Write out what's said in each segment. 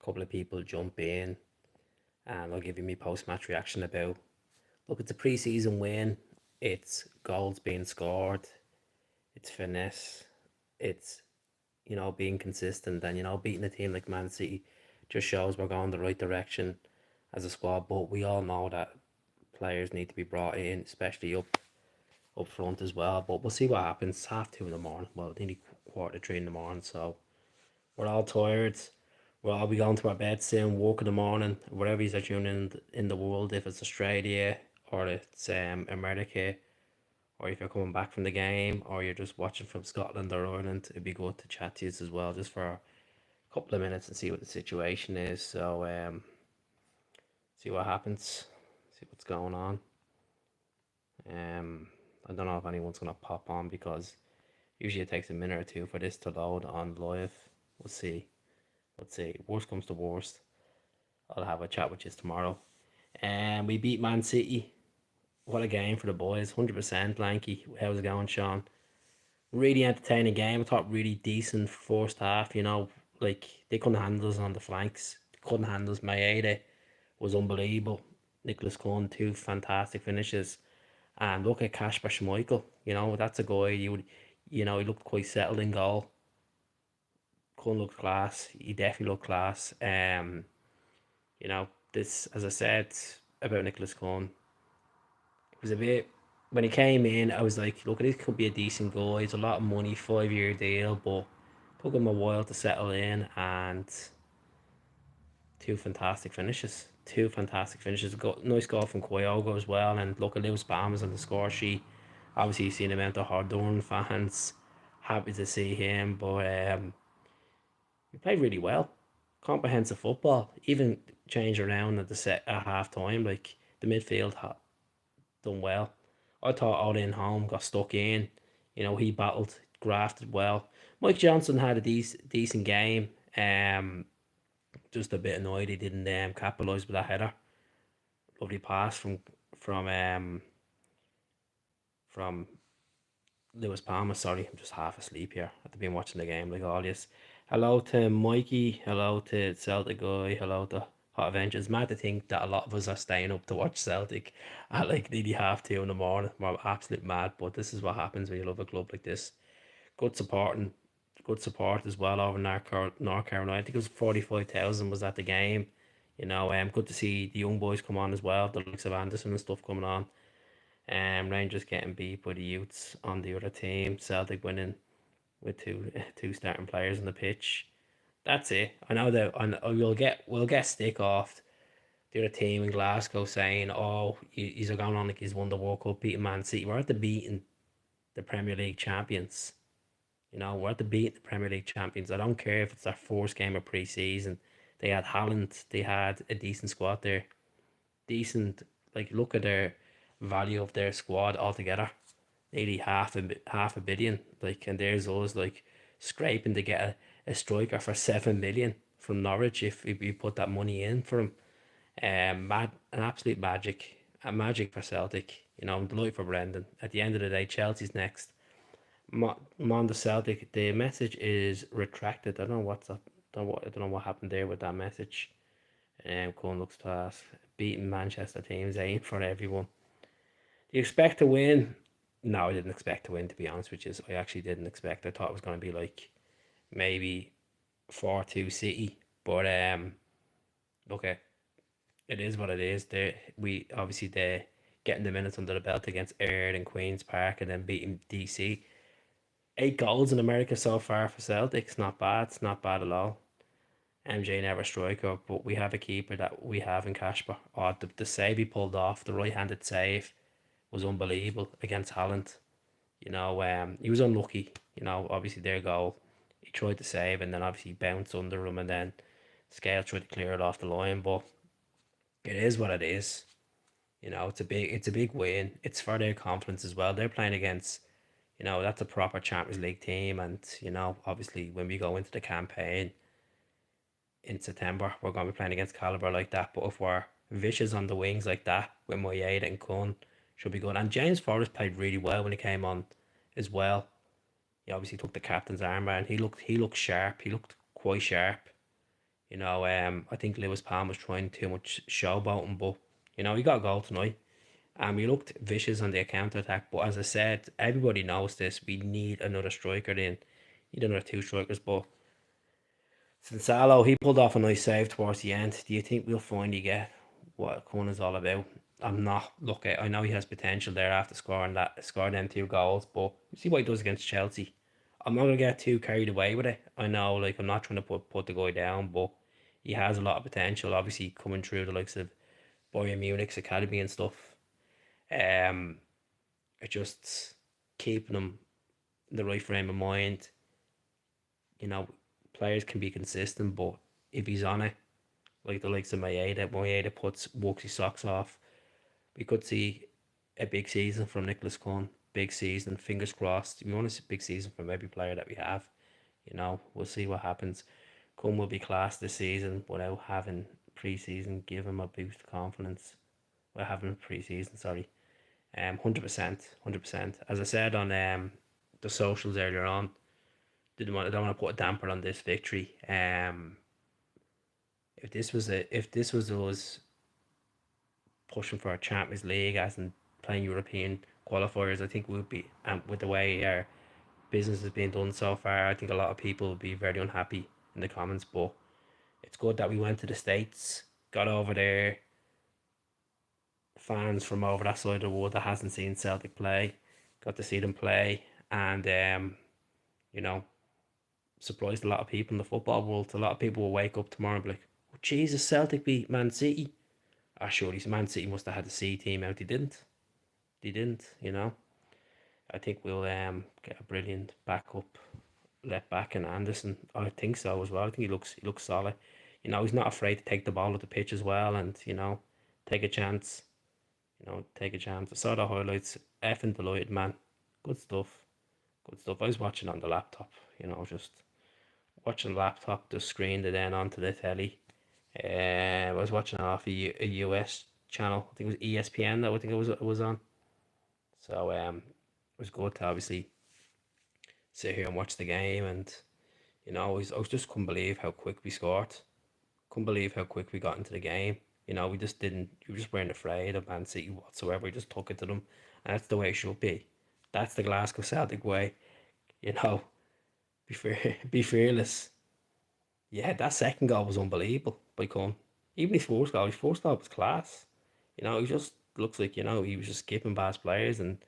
A couple of people jump in, and I'll give you my post-match reaction about. Look, it's a pre-season win. It's goals being scored. It's finesse. It's being consistent, and beating a team like Man City just shows we're going the right direction as a squad. But we all know that players need to be brought in, especially up front as well. But we'll see what happens. It's 2:30 in the morning. Well, nearly 2:45 in the morning. So we're all tired. We'll all be going to our bed soon, work in the morning, wherever you're tuning in the world, if it's Australia or it's America, or if you're coming back from the game, or you're just watching from Scotland or Ireland, it'd be good to chat to you as well, just for a couple of minutes and see what the situation is. So, see what happens, see what's going on. I don't know if anyone's gonna pop on because usually it takes a minute or two for this to load on live. We'll see. Let's see. Worst comes to worst, I'll have a chat with you tomorrow. And we beat Man City. What a game for the boys. 100% Blanky. How's it going, Sean? Really entertaining game. I thought really decent first half. Like they couldn't handle us on the flanks. They couldn't handle us. Maeda was unbelievable. Nicholas Kuhn, two fantastic finishes. And look at Kasper Schmeichel. That's a guy he looked quite settled in goal. Kuhn looked class. He definitely looked class. This, as I said about Nicholas Kuhn, it was a bit, when he came in, I was like, look, this could be a decent guy. It's a lot of money, 5-year deal, but took him a while to settle in, and two fantastic finishes. Two fantastic finishes. Nice goal from Kyogo as well, and look at Lewis Palmer's on the score sheet. Obviously, you've seen him out the Hardorn fans. Happy to see him, but he played really well. Comprehensive football. Even changed around at the set at half time. Like the midfield done well. I thought all in home got stuck in. He battled, grafted well. Mike Johnson had a decent game. Just a bit annoyed he didn't capitalise with that header. Lovely pass from um from Lewis Palmer. Sorry, I'm just half asleep here. I've been watching the game like all this. Hello to Mikey. Hello to Celtic guy. Hello to Hot Avengers. Mad to think that a lot of us are staying up to watch Celtic at like nearly 2:30 in the morning. We're absolute mad, but this is what happens when you love a club like this. Good supporting, good support as well over North Carolina. I think it was 45,000 was at the game. Good to see the young boys come on as well. The likes of Anderson and stuff coming on. Rangers getting beat by the youths on the other team. Celtic winning with two starting players on the pitch. That's it. I know that we'll get stick off the other team in Glasgow saying, "Oh, he's going on like he's won the World Cup, beating Man City." We're at the beating the Premier League champions. We're at the beating the Premier League champions. I don't care if it's their first game of pre-season. They had Haaland. They had a decent squad there. Decent. Like look at their value of their squad altogether. Nearly half a billion. Like, and there's us like scraping to get a striker for 7 million from Norwich if we put that money in for him. An absolute magic, a magic for Celtic. I'm delighted for Brendan. At the end of the day, Chelsea's next. On the Celtic, the message is retracted. I don't know what's up. I don't know what happened there with that message. Cohen looks class. Beating Manchester teams, aim for everyone. Do you expect to win? No, I didn't expect to win, to be honest with you. I actually didn't expect. I thought it was going to be like maybe 4-2 City. But okay, it is what it is. We obviously they getting the minutes under the belt against Aird and Queens Park, and then beating DC. 8 goals in America so far for Celtic. It's not bad. It's not bad at all. MJ never striker, but we have a keeper that we have in Kasper. Oh, the save he pulled off, the right-handed save, was unbelievable against Haaland. He was unlucky. Obviously their goal, he tried to save and then obviously bounced under him, and then Scale tried to clear it off the line. But it is what it is. It's a big win. It's for their confidence as well. They're playing against, that's a proper Champions League team, and obviously when we go into the campaign in September, we're going to be playing against caliber like that. But if we're vicious on the wings like that with Moyeda and Kun, should be good. And James Forrest played really well when he came on as well. He obviously took the captain's armband. He looked sharp. He looked quite sharp. I think Lewis Palm was trying too much showboating, but he got a goal tonight. And we looked vicious on the counter attack. But as I said, everybody knows this. We need another striker in. Need another two strikers. But Sinsalo, he pulled off a nice save towards the end. Do you think we'll finally get what Conan's all about? I'm not. Look, I know he has potential there after scoring them two goals. But you see what he does against Chelsea. I'm not gonna get too carried away with it. I know, like I'm not trying to put the guy down, but he has a lot of potential. Obviously, coming through the likes of Bayern Munich's academy and stuff. Um, it's just keeping him in the right frame of mind. You know, players can be consistent, but if he's on it, like the likes of Maeda works his socks off. We could see a big season from Nicholas Kuhn. Big season, fingers crossed. We want to see a big season from every player that we have. We'll see what happens. Kuhn will be class this season without having preseason. Give him a boost of confidence. Without having preseason, sorry. 100%, 100%. As I said on the socials earlier on, I don't want to put a damper on this victory. If this was us pushing for a Champions League as in playing European qualifiers, I think we would be. With the way our business is being done so far, I think a lot of people would be very unhappy in the comments. But it's good that we went to the States, got over there. Fans from over that side of the world that hasn't seen Celtic play, got to see them play, and you know, surprised a lot of people in the football world. A lot of people will wake up tomorrow and be like, "Oh Jesus, Celtic beat Man City." Ah, surely Man City must have had the C team out. They didn't. They didn't. I think we'll get a brilliant backup left back in Anderson. I think so as well. I think he looks solid. He's not afraid to take the ball at the pitch as well, and take a chance. Take a chance. I saw the highlights. Effing delighted, man. Good stuff. Good stuff. I was watching on the laptop. Just watching the laptop. Just screened it then onto the telly. I was watching it off a US channel. I think it was ESPN that I think it was on. So it was good to obviously sit here and watch the game, and I was just couldn't believe how quick we scored. Couldn't believe how quick we got into the game. We just didn't. We just weren't afraid of Man City whatsoever. We just took it to them, and that's the way it should be. That's the Glasgow Celtic way. You know, be fearless. Yeah, that second goal was unbelievable by Con. Even his first goal was class. He just looks like he was just skipping past players and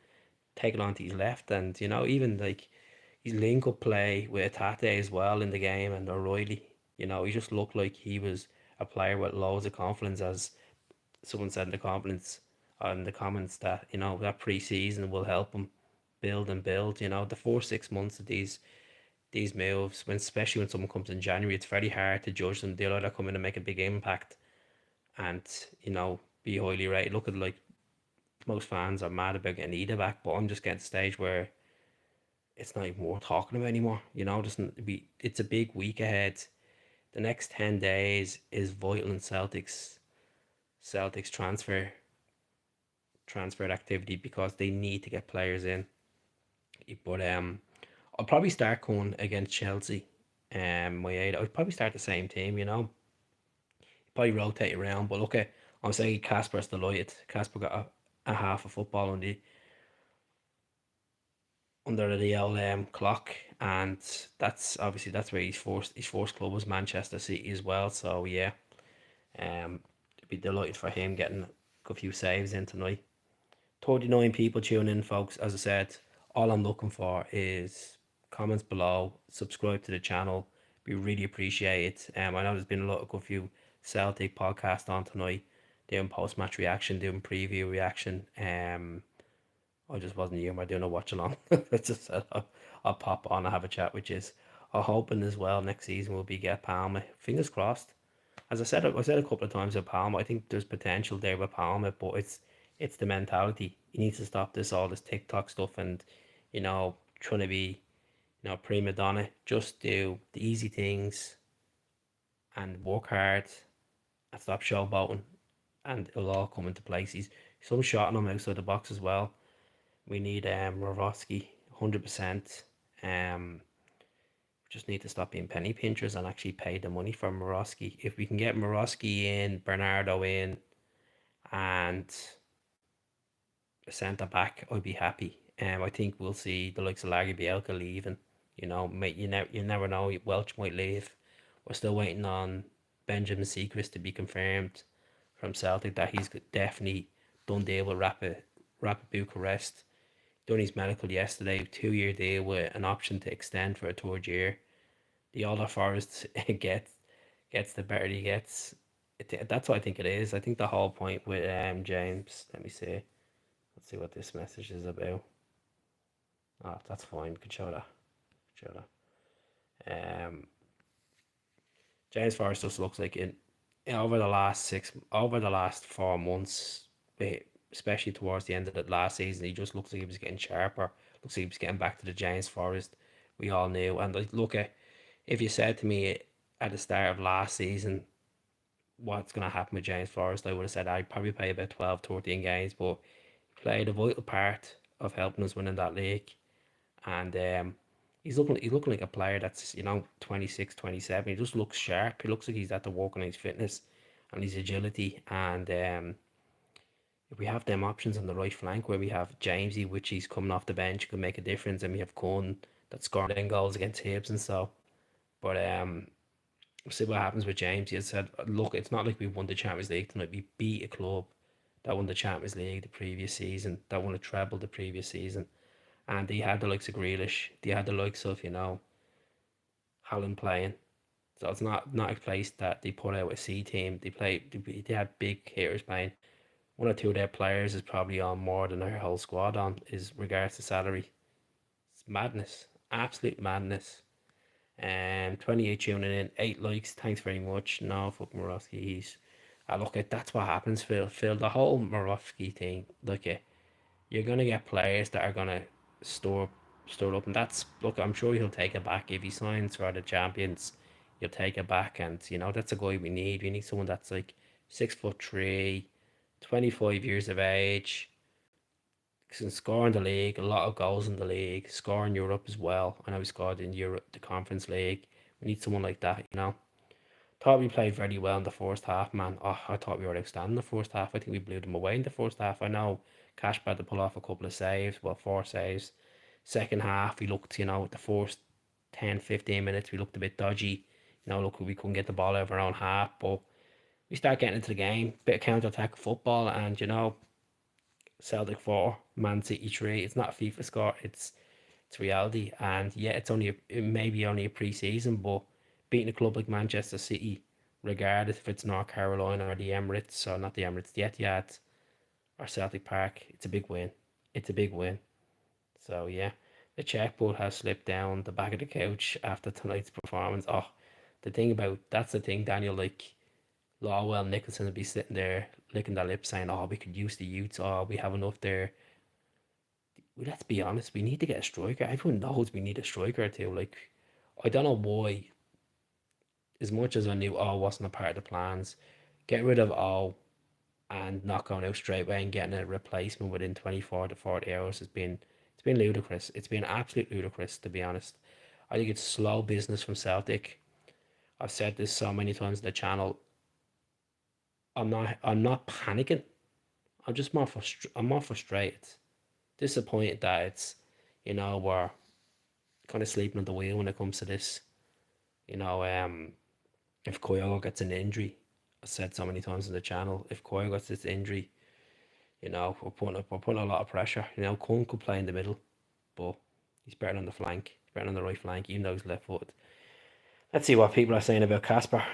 taking on to his left, and even like his link up play with Tate as well in the game and O'Reilly. He just looked like he was a player with loads of confidence, as someone said in the comments that that pre-season will help him build and build. The 4 6 months of these moves, especially when someone comes in January, it's very hard to judge them. They'll either come in and make a big impact and be highly rated. Look at, like, most fans are mad about getting Ida back, but I'm just getting to the stage where it's not even worth talking about anymore. It's a big week ahead. The next 10 days is vital in Celtics transfer activity, because they need to get players in. But I'll probably start going against Chelsea. My eight. I'd probably start the same team. Probably rotate around. But look, I'm saying Casper's delighted. Casper got a half of football under the old clock, and that's where his first club was Manchester City as well. So yeah, be delighted for him getting a few saves in tonight. 39 people tune in, folks. As I said, all I'm looking for is comments below, subscribe to the channel. We really appreciate it. I know there's been a good few Celtic podcasts on tonight, doing post match reaction, doing preview reaction. I just wasn't here. I doing a watch along. It's just I'll pop on and have a chat, which is I'm hoping as well next season will be get Palmer. Fingers crossed. As I said a couple of times with Palmer, I think there's potential there with Palmer, but it's the mentality. He needs to stop all this TikTok stuff, and trying to be prima donna. Just do the easy things and work hard and stop showboating, and it'll all come into place. He's some shot on him outside the box as well. We need Ravosky 100%. just need to stop being penny pinchers and actually pay the money for Morosky. If we can get Morosky in, Bernardo in, and a centre back, I'd be happy. I think we'll see the likes of Larry Bielka leaving. Mate, you never know. Welch might leave. We're still waiting on Benjamin Seacrest to be confirmed from Celtic that he's definitely done deal with Rapid Bucharest. Done his medical yesterday. 2 year deal with an option to extend for a third year. The older Forest gets the better he gets. That's what I think it is. I think the whole point with James. Let me see. Let's see what this message is about. Oh, that's fine. Could show that. Show that. James Forrest just looks like over the last 4 months, especially towards the end of the last season, he just looks like he was getting sharper. Looks like he was getting back to the James Forrest we all knew. And like, look at if you said to me at the start of last season what's going to happen with James Forrest, I would have said I'd probably play about 12, 13 games, but he played a vital part of helping us win in that league. And he's looking like a player that's 26, 27. He just looks sharp. He looks like he's at the work on his fitness and his agility. And if we have them options on the right flank where we have Jamesy, which he's coming off the bench, could make a difference, and we have Cohn that's scoring then goals against Hibs and so. But we'll see what happens with James. He said, look, it's not like we won the Champions League tonight. We beat a club that won the Champions League the previous season, that won a treble the previous season. And they had the likes of Grealish. They had the likes of, Holland playing. So it's not a place that they put out a C team. They had big hitters playing. One or two of their players is probably on more than their whole squad on is regards to salary. It's madness. Absolute madness. 28 tuning in, 8 likes. Thanks very much. No, fuck Morosky. Look at that's what happens, Phil. Phil, the whole Morosky thing. Look at you're gonna get players that are gonna store store up, and that's look. I'm sure he'll take it back if he signs for the champions. He'll take it back, and that's a guy we need. We need someone that's like 6'3", 25 years of age, can score in the league, a lot of goals in the league, score in Europe as well. I know he scored in Europe, the Conference League. We need someone like that. Thought we played very well in the first half, man. Oh, I thought we were outstanding in the first half. I think we blew them away in the first half. I know Cashba had to pull off a couple of saves, well, 4 saves. Second half, we looked, the first 10, 15 minutes, we looked a bit dodgy. Look, we couldn't get the ball out of our own half, but we start getting into the game, bit of counter-attack football, and, Celtic 4, Man City 3. It's not a FIFA score, it's reality. And yeah, it may be only a pre-season, but beating a club like Manchester City, regardless if it's North Carolina or the Emirates, or not the Emirates, the Etihad or Celtic Park, it's a big win. It's a big win. So yeah, the checkbook has slipped down the back of the couch after tonight's performance. Oh, that's the thing, Daniel. Like Lawwell, Nicholson would be sitting there licking their lips, saying, "Oh, we could use the youths. Oh, we have enough there." Well, let's be honest. We need to get a striker. Everyone knows we need a striker too. Like, I don't know why. As much as I knew all wasn't a part of the plans, get rid of all and not going out straight away and getting a replacement within 24 to 40 hours it's been ludicrous. It's been absolute ludicrous, to be honest. I think it's slow business from Celtic. I've said this so many times on the channel. I'm not panicking. I'm more frustrated, disappointed that we're kind of sleeping at the wheel when it comes to this. You know, if Kyogo gets an injury, I said so many times on the channel, if Kyogo gets this injury, we're putting a lot of pressure. Kun could play in the middle, but he's better on the flank. He's better on the right flank, even though he's left footed. Let's see what people are saying about Casper.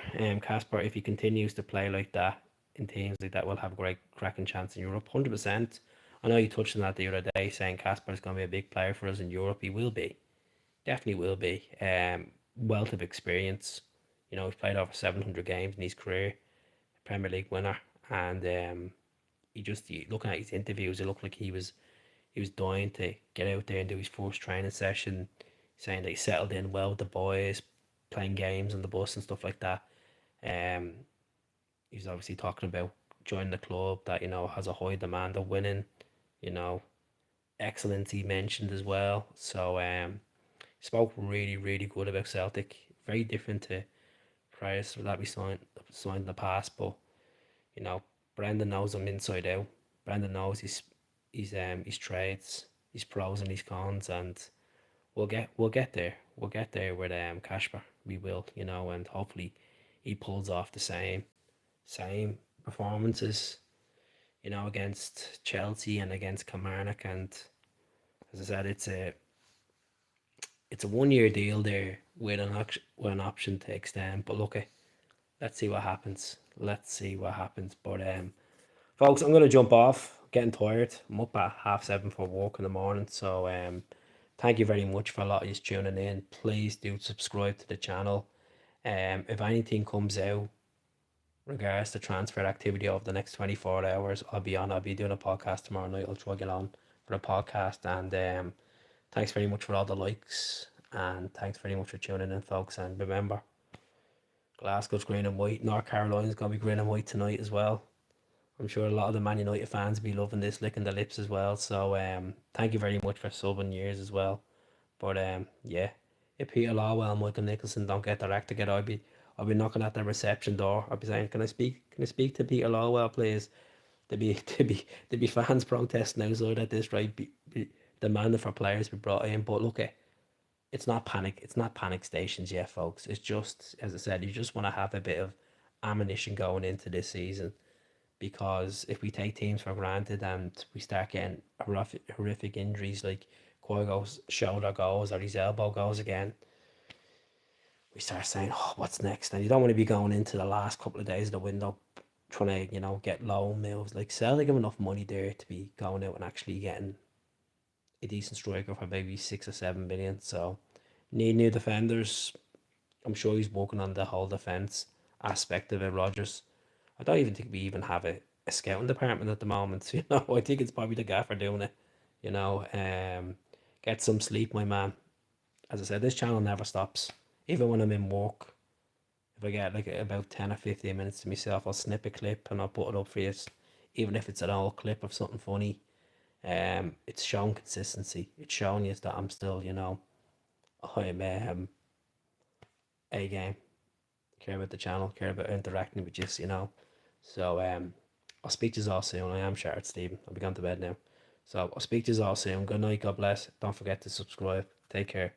Casper, if he continues to play like that in teams like that, will have a great cracking chance in Europe. 100%. I know you touched on that the other day, saying Casper is going to be a big player for us in Europe. He will be. Definitely will be. Wealth of experience. He's played over 700 games in his career. Premier League winner. And looking at his interviews, it looked like he was dying to get out there and do his first training session, saying that he settled in well with the boys, playing games on the bus and stuff like that. Um, he's obviously talking about joining the club that has a high demand of winning. You know, Excellence he mentioned as well. So Spoke really, really good about Celtic. Very different to players that we signed in the past, but you know, Brendan knows them inside out. Brendan knows his trades, his pros and his cons, and we'll get there. We'll get there with Kasper. We will, and hopefully he pulls off the same performances, against Chelsea and against Kilmarnock. And as I said, it's a 1 year deal there with an option to extend. But look, let's see what happens. Let's see what happens. But folks, I'm gonna jump off. Getting tired. I'm up at 7:30 for work in the morning. So thank you very much for a lot of you tuning in. Please do subscribe to the channel. If anything comes out regards to transfer activity over the next 24 hours, I'll be on. I'll be doing a podcast tomorrow night. I'll try to get on for a podcast. And thanks very much for all the likes. And thanks very much for tuning in, folks. And remember, Glasgow's green and white. North Carolina's going to be green and white tonight as well. I'm sure a lot of the Man United fans will be loving this, licking their lips as well. So thank you very much for subbing years as well. But yeah, if Peter Lawwell and Michael Nicholson don't get their act together, I'll be knocking at the reception door. I'll be saying, can I speak to Peter Lawwell, please? There'd be fans protesting outside at this, right? Demanding for players to be brought in. But look, it's not panic. It's not panic stations yet, folks. It's just, as I said, you just want to have a bit of ammunition going into this season, because if we take teams for granted and we start getting horrific injuries like Quago's shoulder goes or his elbow goes again, we start saying, oh, what's next? And you don't want to be going into the last couple of days of the window trying to, get loan moves. Like, Celtic have enough money there to be going out and actually getting a decent striker for maybe 6 or 7 million. So, need new defenders. I'm sure he's working on the whole defence aspect of it, Rogers. I don't even think we even have a scouting department at the moment. I think it's probably the gaffer doing it. Get some sleep, my man. As I said, this channel never stops. Even when I'm in work, if I get like about 10 or 15 minutes to myself, I'll snip a clip and I'll put it up for you. Even if it's an old clip of something funny. It's showing consistency. It's showing you that I'm still, I'm a game. Care about the channel, care about interacting with you. So I'll speak to you all soon. I am shattered, Stephen. I'll be going to bed now. So I'll speak to you all soon. Good night, God bless. Don't forget to subscribe. Take care.